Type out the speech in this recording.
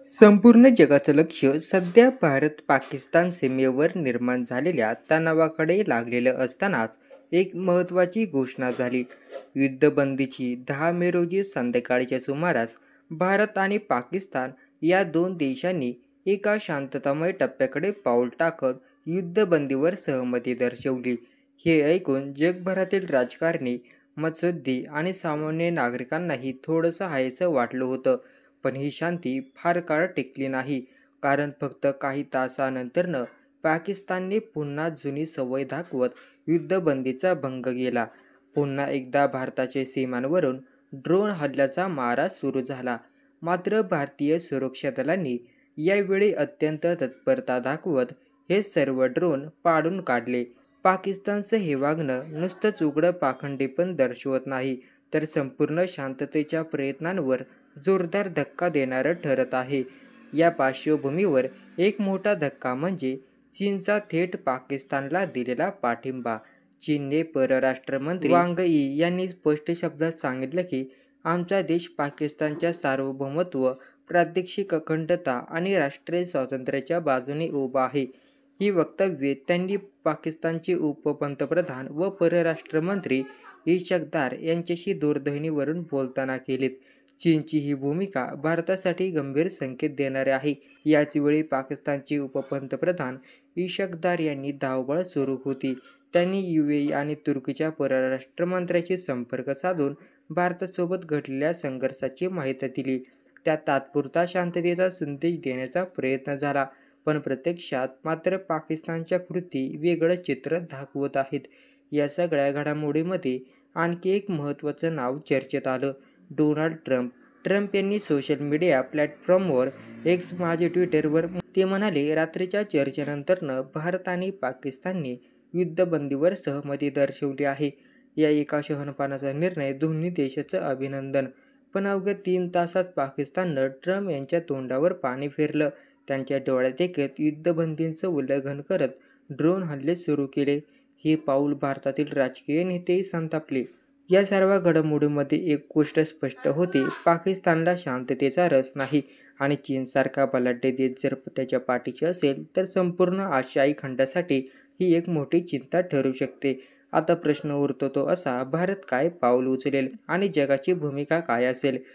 संपूर्ण जगाचं लक्ष सध्या भारत-पाकिस्तान सीमेवर निर्माण झालेल्या तणावाकडे लागलेलं असतानाच एक महत्त्वाची घोषणा झाली. युद्धबंदीची 10 मे रोजी संध्याकाळच्या सुमारास भारत आणि पाकिस्तान या दोन देशांनी एका शांततामय टप्प्याकडे पाऊल टाकत युद्धबंदीवर सहमती दर्शवली. हे ऐकून जगभरातील राजकारणी, मत्सद्दी आणि सामान्य नागरिकांनाही थोडंसं हायसं वाटलं होतं. पण ही शांती फार काळ टिकली नाही, कारण फक्त काही तासानंतरच पाकिस्तानने पुन्हा जुनी सवय दाखवत युद्धबंदीचा भंग केला. पुन्हा एकदा भारताच्या सीमांवरून ड्रोन हल्ल्याचा मारा सुरू झाला. मात्र भारतीय सुरक्षा दलांनी यावेळी अत्यंत तत्परता दाखवत हे सर्व ड्रोन पाडून काढले. पाकिस्तानचं हे वागणं नुसतंच उघडं पाखंडीपण दर्शवत नाही, तर संपूर्ण शांततेच्या प्रयत्नांवर जोरदार धक्का देणारं ठरत आहे. या पार्श्वभूमीवर एक मोठा धक्का म्हणजे चीनचा थेट पाकिस्तानला दिलेला पाठिंबा. चीनने परराष्ट्र मंत्री वांग यी यांनी स्पष्ट शब्दात सांगितलं की आमचा देश पाकिस्तानच्या सार्वभौमत्व, प्रादेशिक अखंडता आणि राष्ट्रीय स्वातंत्र्याच्या बाजूने उभा आहे. ही वक्तव्ये त्यांनी पाकिस्तानचे उपपंतप्रधान व परराष्ट्र मंत्री इशकदार यांच्याशी दूरध्वनीवरून बोलताना केलीत. चीनची ही भूमिका भारतासाठी गंभीर संकेत देणारी आहे. याचवेळी पाकिस्तानचे उपपंतप्रधान इशकदार यांनी धावपळ सुरू होती. त्यांनी यूएई आणि तुर्कीच्या परराष्ट्र मंत्र्यांशी संपर्क साधून भारतासोबत घडलेल्या संघर्षाची माहिती दिली. त्यात तात्पुरता शांततेचा संदेश देण्याचा प्रयत्न झाला, पण प्रत्यक्षात मात्र पाकिस्तानच्या कृती वेगळं चित्र दाखवत आहेत. या सगळ्या घडामोडींमध्ये आणखी एक महत्त्वाचं नाव चर्चेत आलं, डोनाल्ड ट्रम्प. ट्रम्प यांनी सोशल मीडिया प्लॅटफॉर्मवर एक्स म्हणजे ट्विटरवर ते म्हणाले, रात्रीच्या चर्चेनंतरनं भारत आणि पाकिस्तानने युद्धबंदीवर सहमती दर्शवली आहे. या एका शहाणपणाचा निर्णय दोन्ही देशांचं अभिनंदन. पण अवघ्या 3 तासात पाकिस्ताननं ट्रम्प यांच्या तोंडावर पाणी फेरलं. त्यांच्या डोळ्यात देखत युद्धबंदीचं उल्लंघन करत ड्रोन हल्ले सुरू केले. हे पाऊल भारतातील राजकीय नेतेही संतापले. या सर्व घडामोडींमध्ये एक गोष्ट स्पष्ट होते, पाकिस्तानला शांततेचा रस नाही आणि चीनसारखा बलाढ्य देश जर त्याच्या पाठीशी असेल तर संपूर्ण आशियाई खंडासाठी ही एक मोठी चिंता ठरू शकते. आता प्रश्न उरतो तो असा, भारत काय पाऊल उचलेल आणि जगाची भूमिका काय असेल?